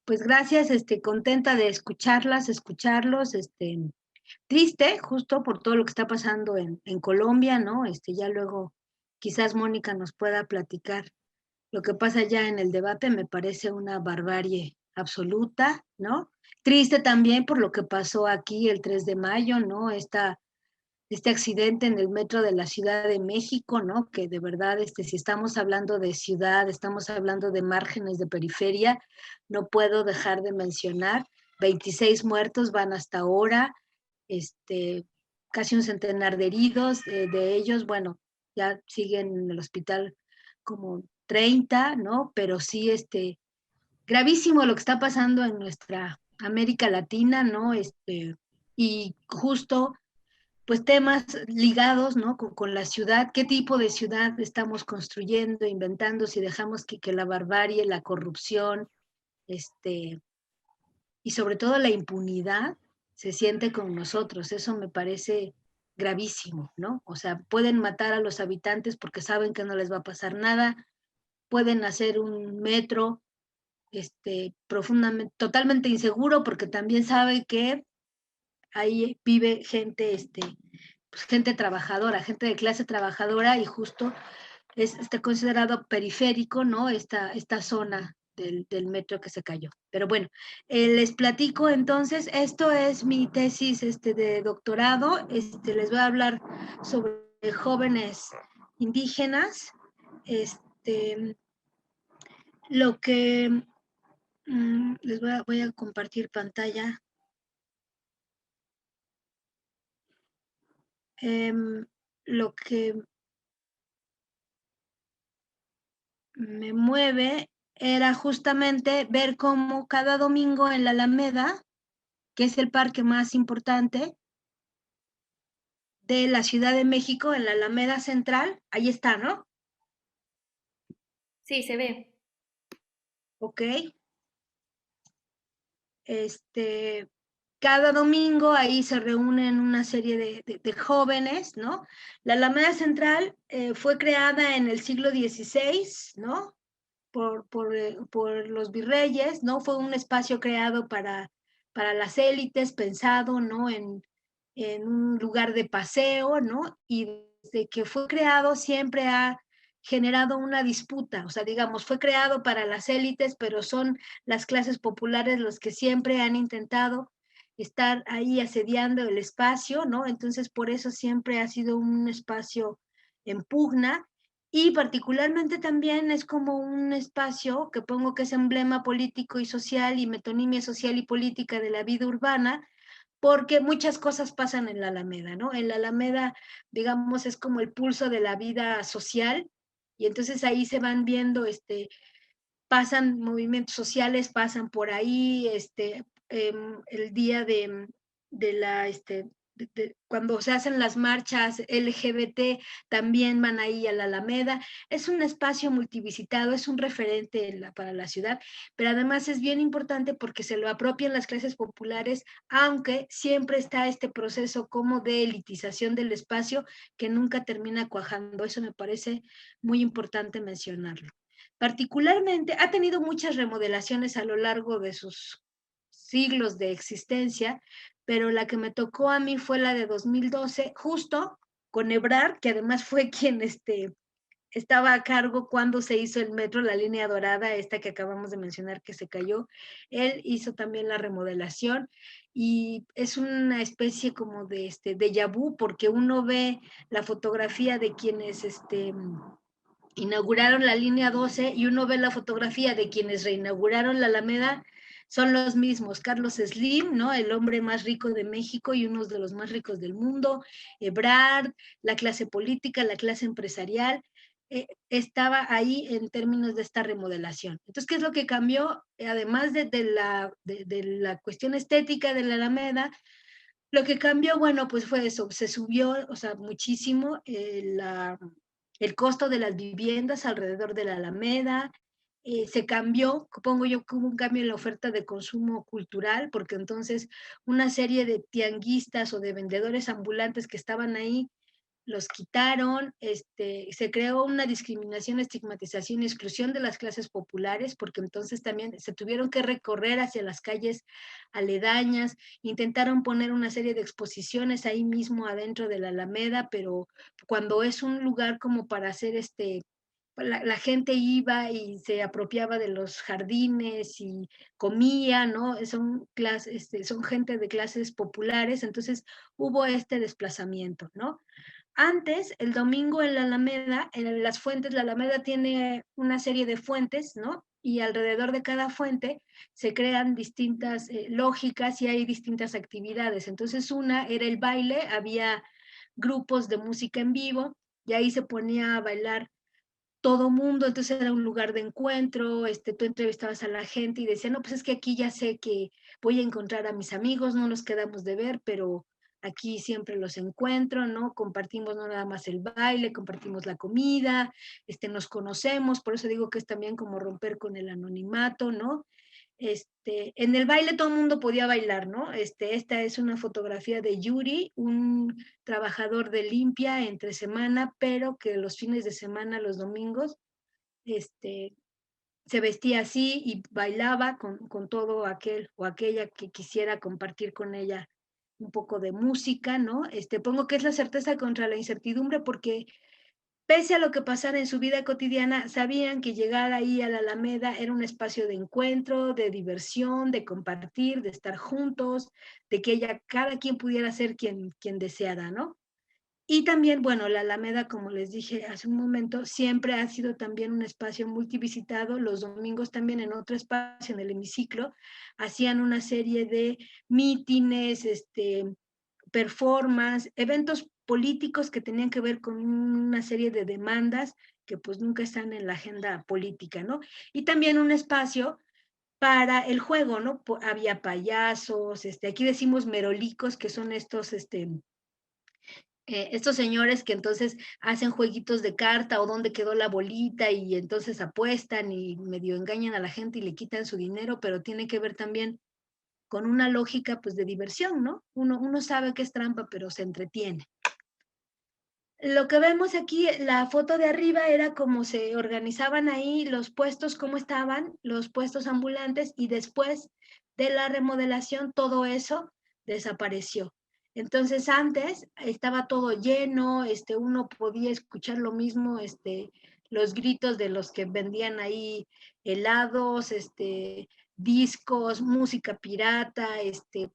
Pues gracias, contenta de escucharlos, triste justo por todo lo que está pasando en Colombia, ¿no? Ya luego quizás Mónica nos pueda platicar lo que pasa ya en el debate, me parece una barbarie absoluta, ¿no? Triste también por lo que pasó aquí el 3 de mayo, ¿no? Este accidente en el metro de la Ciudad de México, ¿no? Que de verdad, si estamos hablando de ciudad, estamos hablando de márgenes de periferia, no puedo dejar de mencionar, 26 muertos van hasta ahora, casi un centenar de heridos, de ellos, bueno, ya siguen en el hospital como 30, ¿no? Pero sí, gravísimo lo que está pasando en nuestra América Latina, ¿no? Y justo pues temas ligados, ¿no? Con la ciudad, qué tipo de ciudad estamos construyendo, inventando, si dejamos que la barbarie, la corrupción, y sobre todo la impunidad se siente con nosotros. Eso me parece gravísimo, ¿no? O sea, pueden matar a los habitantes porque saben que no les va a pasar nada, pueden hacer un metro, profundamente, totalmente inseguro porque también sabe que ahí vive gente, pues gente trabajadora, gente de clase trabajadora y justo está considerado periférico, ¿no? Esta zona del metro que se cayó. Pero bueno, les platico entonces, esto es mi tesis de doctorado, les voy a hablar sobre jóvenes indígenas, lo que les voy a compartir pantalla. Lo que me mueve era justamente ver cómo cada domingo en la Alameda, que es el parque más importante de la Ciudad de México, en la Alameda Central, ahí está, ¿no? Sí, se ve. Ok. Cada domingo ahí se reúnen una serie de jóvenes, ¿no? La Alameda Central fue creada en el siglo XVI, ¿no? Por los virreyes, ¿no? Fue un espacio creado para las élites, pensado, ¿no? En un lugar de paseo, ¿no? Y desde que fue creado siempre ha generado una disputa, o sea, digamos, fue creado para las élites, pero son las clases populares los que siempre han intentado estar ahí asediando el espacio, ¿no? Entonces, por eso siempre ha sido un espacio en pugna y particularmente también es como un espacio que pongo que es emblema político y social y metonimia social y política de la vida urbana, porque muchas cosas pasan en la Alameda, ¿no? En la Alameda, digamos, es como el pulso de la vida social y entonces ahí se van viendo, pasan movimientos sociales, pasan por ahí, el día de la, cuando se hacen las marchas LGBT, también van ahí a la Alameda. Es un espacio multivisitado, es un referente para la ciudad, pero además es bien importante porque se lo apropian las clases populares, aunque siempre está este proceso como de elitización del espacio que nunca termina cuajando. Eso me parece muy importante mencionarlo. Particularmente, ha tenido muchas remodelaciones a lo largo de sus siglos de existencia, pero la que me tocó a mí fue la de 2012, justo con Ebrard, que además fue quien estaba a cargo cuando se hizo el metro, la línea dorada, esta que acabamos de mencionar que se cayó. Él hizo también la remodelación y es una especie como de déjà vu, porque uno ve la fotografía de quienes inauguraron la línea 12 y uno ve la fotografía de quienes reinauguraron la Alameda, son los mismos, Carlos Slim, ¿no? El hombre más rico de México y uno de los más ricos del mundo, Ebrard, la clase política, la clase empresarial, estaba ahí en términos de esta remodelación. Entonces, ¿qué es lo que cambió? Además de la cuestión estética de la Alameda, lo que cambió, bueno, pues fue eso, se subió, o sea, muchísimo el costo de las viviendas alrededor de la Alameda, se cambió, pongo yo como un cambio en la oferta de consumo cultural, porque entonces una serie de tianguistas o de vendedores ambulantes que estaban ahí los quitaron, se creó una discriminación, estigmatización y exclusión de las clases populares, porque entonces también se tuvieron que recorrer hacia las calles aledañas, intentaron poner una serie de exposiciones ahí mismo adentro de la Alameda, pero cuando es un lugar como para hacer la gente iba y se apropiaba de los jardines y comía, ¿no? Son gente de clases populares, entonces hubo este desplazamiento, ¿no? Antes, el domingo en la Alameda, en las fuentes, la Alameda tiene una serie de fuentes, ¿no? Y alrededor de cada fuente se crean distintas lógicas y hay distintas actividades. Entonces, una era el baile, había grupos de música en vivo y ahí se ponía a bailar todo mundo, entonces era un lugar de encuentro, tú entrevistabas a la gente y decía, no, pues es que aquí ya sé que voy a encontrar a mis amigos, no nos quedamos de ver, pero aquí siempre los encuentro, ¿no? Compartimos no nada más el baile, compartimos la comida, nos conocemos, por eso digo que es también como romper con el anonimato, ¿no? En el baile todo el mundo podía bailar, ¿no? Esta es una fotografía de Yuri, un trabajador de limpia entre semana, pero que los fines de semana, los domingos, se vestía así y bailaba con todo aquel o aquella que quisiera compartir con ella un poco de música, ¿no? Pongo que es la certeza contra la incertidumbre porque pese a lo que pasara en su vida cotidiana, sabían que llegar ahí a la Alameda era un espacio de encuentro, de diversión, de compartir, de estar juntos, de que cada quien pudiera ser quien deseara, ¿no? Y también, bueno, la Alameda, como les dije hace un momento, siempre ha sido también un espacio multivisitado. Los domingos también en otro espacio, en el hemiciclo, hacían una serie de mítines, performance, eventos políticos que tenían que ver con una serie de demandas que pues nunca están en la agenda política, ¿no? Y también un espacio para el juego, ¿no? Había payasos, aquí decimos merolicos, que son estos señores que entonces hacen jueguitos de carta o dónde quedó la bolita y entonces apuestan y medio engañan a la gente y le quitan su dinero, pero tiene que ver también con una lógica pues de diversión, ¿no? Uno sabe que es trampa, pero se entretiene. Lo que vemos aquí, la foto de arriba era cómo se organizaban ahí los puestos, cómo estaban los puestos ambulantes y después de la remodelación todo eso desapareció. Entonces antes estaba todo lleno, uno podía escuchar lo mismo, los gritos de los que vendían ahí helados, discos, música pirata, un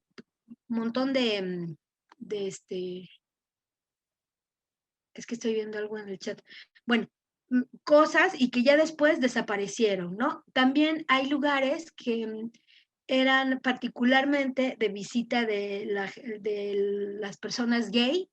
montón de es que estoy viendo algo en el chat. Bueno, cosas y que ya después desaparecieron, ¿no? También hay lugares que eran particularmente de visita de las personas gay,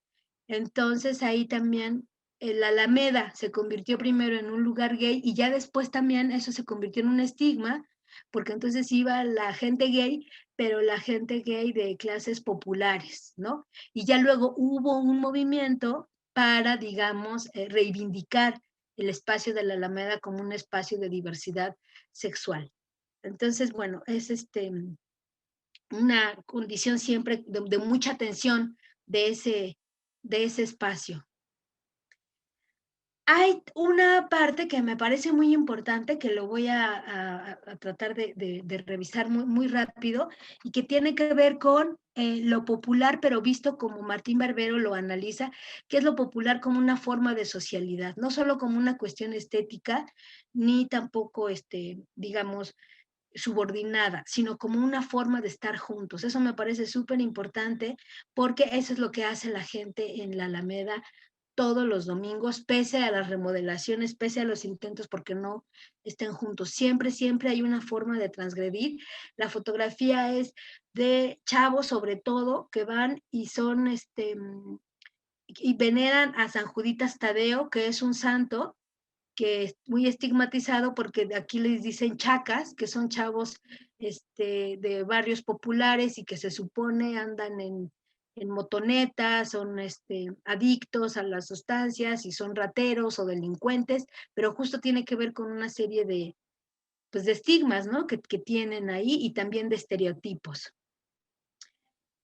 entonces ahí también la Alameda se convirtió primero en un lugar gay y ya después también eso se convirtió en un estigma, porque entonces iba la gente gay, pero la gente gay de clases populares, ¿no? Y ya luego hubo un movimiento para, digamos, reivindicar el espacio de la Alameda como un espacio de diversidad sexual. Entonces, bueno, es una condición siempre de mucha atención de ese espacio. Hay una parte que me parece muy importante, que lo voy a tratar de revisar muy rápido, y que tiene que ver con lo popular, pero visto como Martín Barbero lo analiza, que es lo popular como una forma de socialidad, no solo como una cuestión estética, ni tampoco, digamos, subordinada, sino como una forma de estar juntos. Eso me parece súper importante porque eso es lo que hace la gente en la Alameda todos los domingos, pese a las remodelaciones, pese a los intentos porque no estén juntos. Siempre hay una forma de transgredir. La fotografía es de chavos, sobre todo, que van y son, y veneran a San Juditas Tadeo, que es un santo que es muy estigmatizado porque aquí les dicen chacas, que son chavos de barrios populares y que se supone andan en motonetas, son adictos a las sustancias y son rateros o delincuentes, pero justo tiene que ver con una serie pues, de estigmas, ¿no? Que tienen ahí y también de estereotipos.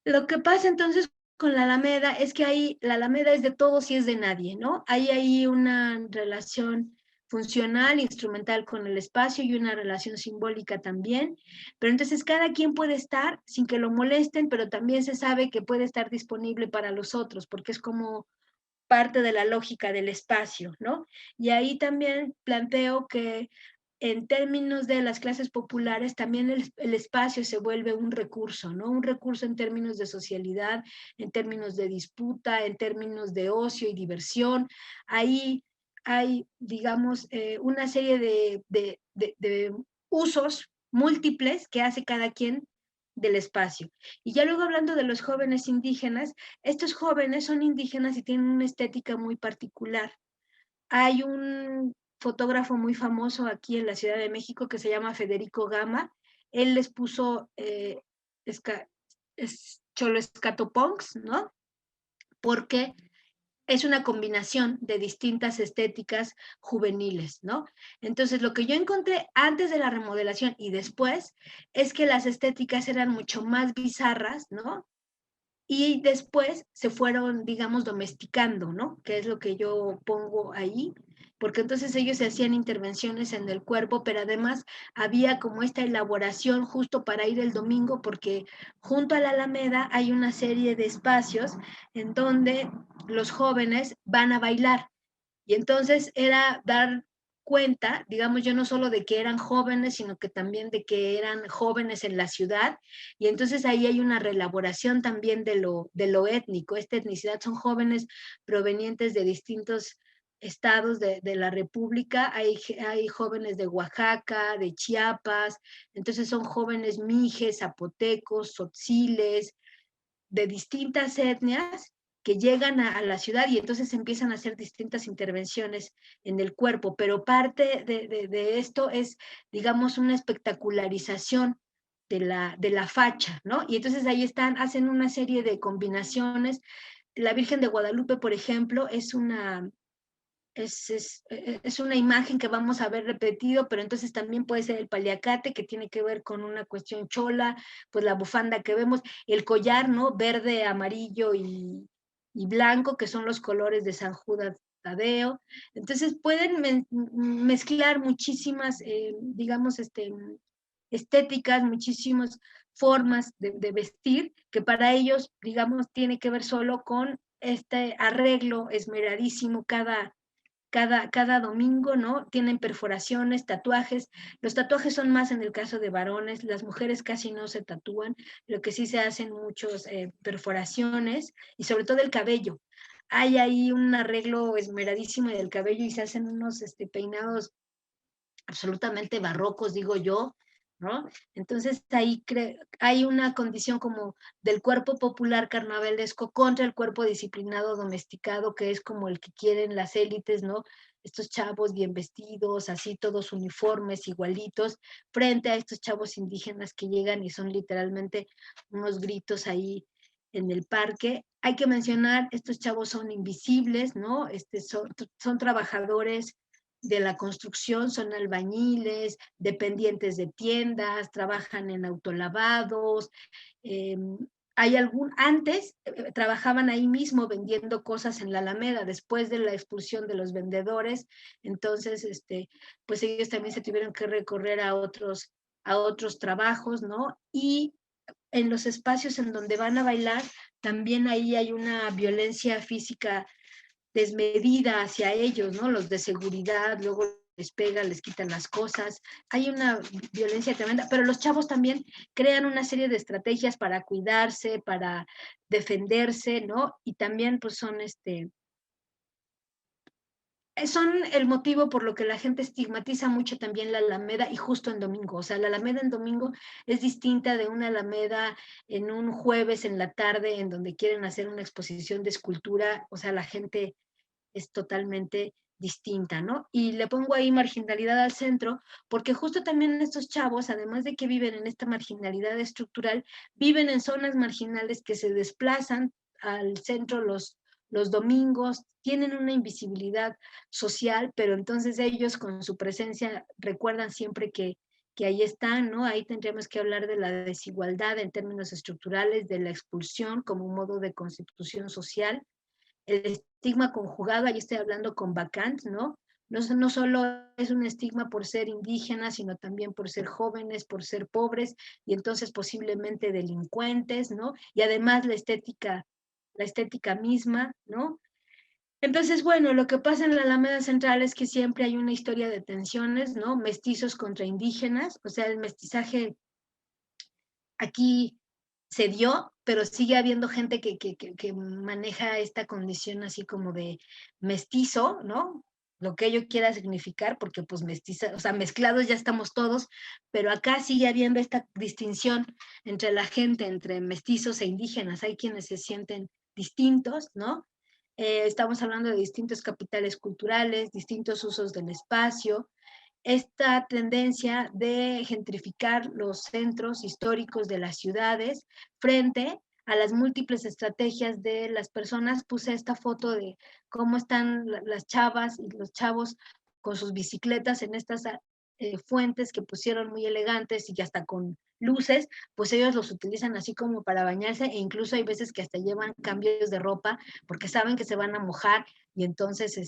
Lo que pasa entonces con la Alameda es que ahí la Alameda es de todos y es de nadie, ¿no? Hay ahí una relación funcional, instrumental con el espacio y una relación simbólica también, pero entonces cada quien puede estar sin que lo molesten, pero también se sabe que puede estar disponible para los otros, porque es como parte de la lógica del espacio, ¿no? Y ahí también planteo que en términos de las clases populares, también el espacio se vuelve un recurso, ¿no? Un recurso en términos de socialidad, en términos de disputa, en términos de ocio y diversión. Ahí hay, digamos, una serie de usos múltiples que hace cada quien del espacio. Y ya luego hablando de los jóvenes indígenas, estos jóvenes son indígenas y tienen una estética muy particular. Hay un fotógrafo muy famoso aquí en la Ciudad de México que se llama Federico Gama. Él les puso esca, Cholescatoponks, ¿no? Porque es una combinación de distintas estéticas juveniles, ¿no? Entonces, lo que yo encontré antes de la remodelación y después es que las estéticas eran mucho más bizarras, ¿no? Y después se fueron, digamos, domesticando, ¿no? Que es lo que yo pongo ahí, porque entonces ellos se hacían intervenciones en el cuerpo, pero además había como esta elaboración justo para ir el domingo, porque junto a la Alameda hay una serie de espacios en donde los jóvenes van a bailar. Y entonces era dar cuenta, digamos, yo no solo de que eran jóvenes, sino que también de que eran jóvenes en la ciudad. Y entonces ahí hay una reelaboración también de lo étnico. Esta etnicidad son jóvenes provenientes de distintos estados de la República. Hay jóvenes de Oaxaca, de Chiapas. Entonces son jóvenes mijes, zapotecos, tzotziles, de distintas etnias que llegan a la ciudad y entonces empiezan a hacer distintas intervenciones en el cuerpo, pero parte de esto es, digamos, una espectacularización de la facha, ¿no? Y entonces ahí están, hacen una serie de combinaciones. La Virgen de Guadalupe, por ejemplo, es una imagen que vamos a ver repetido, pero entonces también puede ser el paliacate, que tiene que ver con una cuestión chola, pues la bufanda que vemos, el collar, ¿no? Verde, amarillo y blanco, que son los colores de San Judas Tadeo. Entonces pueden mezclar muchísimas, digamos, estéticas, muchísimas formas de vestir, que para ellos, digamos, tiene que ver solo con este arreglo esmeradísimo cada domingo, ¿no? Tienen perforaciones, tatuajes. Los tatuajes son más en el caso de varones, las mujeres casi no se tatúan, lo que sí se hacen muchos perforaciones y sobre todo el cabello. Hay ahí un arreglo esmeradísimo del cabello y se hacen unos peinados absolutamente barrocos, digo yo, ¿no? Entonces ahí hay una condición como del cuerpo popular carnavalesco contra el cuerpo disciplinado domesticado, que es como el que quieren las élites, ¿no? Estos chavos bien vestidos, así todos uniformes, igualitos, frente a estos chavos indígenas que llegan y son literalmente unos gritos ahí en el parque. Hay que mencionar, estos chavos son invisibles, ¿no? Son trabajadores de la construcción, son albañiles, dependientes de tiendas, trabajan en autolavados. Eh, antes trabajaban ahí mismo vendiendo cosas en la Alameda, después de la expulsión de los vendedores, entonces, pues ellos también se tuvieron que recorrer a otros trabajos, ¿no? Y en los espacios en donde van a bailar, también ahí hay una violencia física desmedida hacia ellos, ¿no? Los de seguridad, luego les pegan, les quitan las cosas. Hay una violencia tremenda, pero los chavos también crean una serie de estrategias para cuidarse, para defenderse, ¿no? Y también pues son el motivo por lo que la gente estigmatiza mucho también la Alameda y justo en domingo. O sea, la Alameda en domingo es distinta de una Alameda en un jueves en la tarde en donde quieren hacer una exposición de escultura. O sea, la gente es totalmente distinta, ¿no? Y le pongo ahí marginalidad al centro, porque justo también estos chavos, además de que viven en esta marginalidad estructural, viven en zonas marginales que se desplazan al centro los domingos, tienen una invisibilidad social, pero entonces ellos con su presencia recuerdan siempre que ahí están, ¿no? Ahí tendríamos que hablar de la desigualdad en términos estructurales, de la expulsión como un modo de constitución social, el estigma conjugado, ahí estoy hablando con Vacant, ¿no? No solo es un estigma por ser indígenas, sino también por ser jóvenes, por ser pobres y entonces posiblemente delincuentes, ¿no? Y además la estética misma, ¿no? Entonces, bueno, lo que pasa en la Alameda Central es que siempre hay una historia de tensiones, ¿no? Mestizos contra indígenas, o sea, el mestizaje aquí se dio, pero sigue habiendo gente que maneja esta condición así como de mestizo, ¿no? Lo que ello quiera significar, porque pues mestiza, o sea, mezclados ya estamos todos, pero acá sigue habiendo esta distinción entre la gente, entre mestizos e indígenas. Hay quienes se sienten distintos, ¿no? Estamos hablando de distintos capitales culturales, distintos usos del espacio, esta tendencia de gentrificar los centros históricos de las ciudades frente a las múltiples estrategias de las personas. Puse esta foto de cómo están las chavas y los chavos con sus bicicletas en estas fuentes que pusieron muy elegantes y que hasta con luces, pues ellos los utilizan así como para bañarse e incluso hay veces que hasta llevan cambios de ropa porque saben que se van a mojar y entonces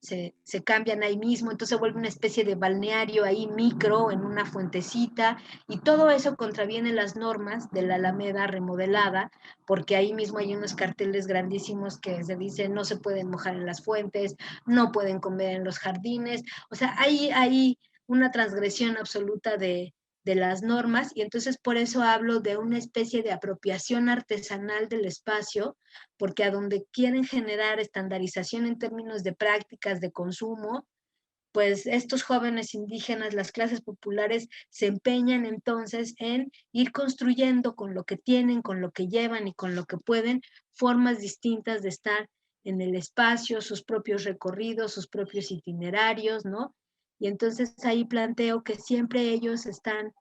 se cambian ahí mismo, entonces se vuelve una especie de balneario ahí micro en una fuentecita y todo eso contraviene las normas de la Alameda remodelada, porque ahí mismo hay unos carteles grandísimos que se dicen no se pueden mojar en las fuentes, no pueden comer en los jardines, o sea, hay una transgresión absoluta de las normas y entonces por eso hablo de una especie de apropiación artesanal del espacio, porque a donde quieren generar estandarización en términos de prácticas de consumo, pues estos jóvenes indígenas, las clases populares, se empeñan entonces en ir construyendo con lo que tienen, con lo que llevan y con lo que pueden, formas distintas de estar en el espacio, sus propios recorridos, sus propios itinerarios, ¿no? Y entonces ahí planteo que siempre ellos están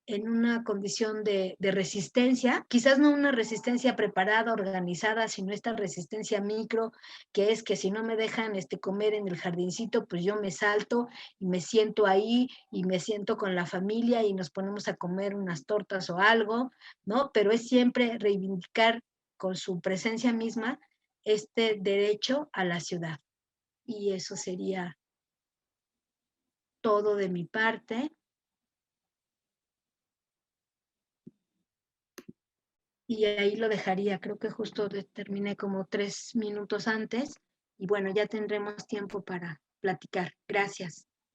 en una condición de resistencia, quizás no una resistencia preparada, organizada, sino esta resistencia micro, que es que si no me dejan comer en el jardincito, pues yo me salto y me siento ahí y me siento con la familia y nos ponemos a comer unas tortas o algo, ¿no? Pero es siempre reivindicar con su presencia misma este derecho a la ciudad. Y eso sería todo de mi parte. Y ahí lo dejaría. Creo que justo terminé como 3 minutos antes y bueno, ya tendremos tiempo para platicar. Gracias.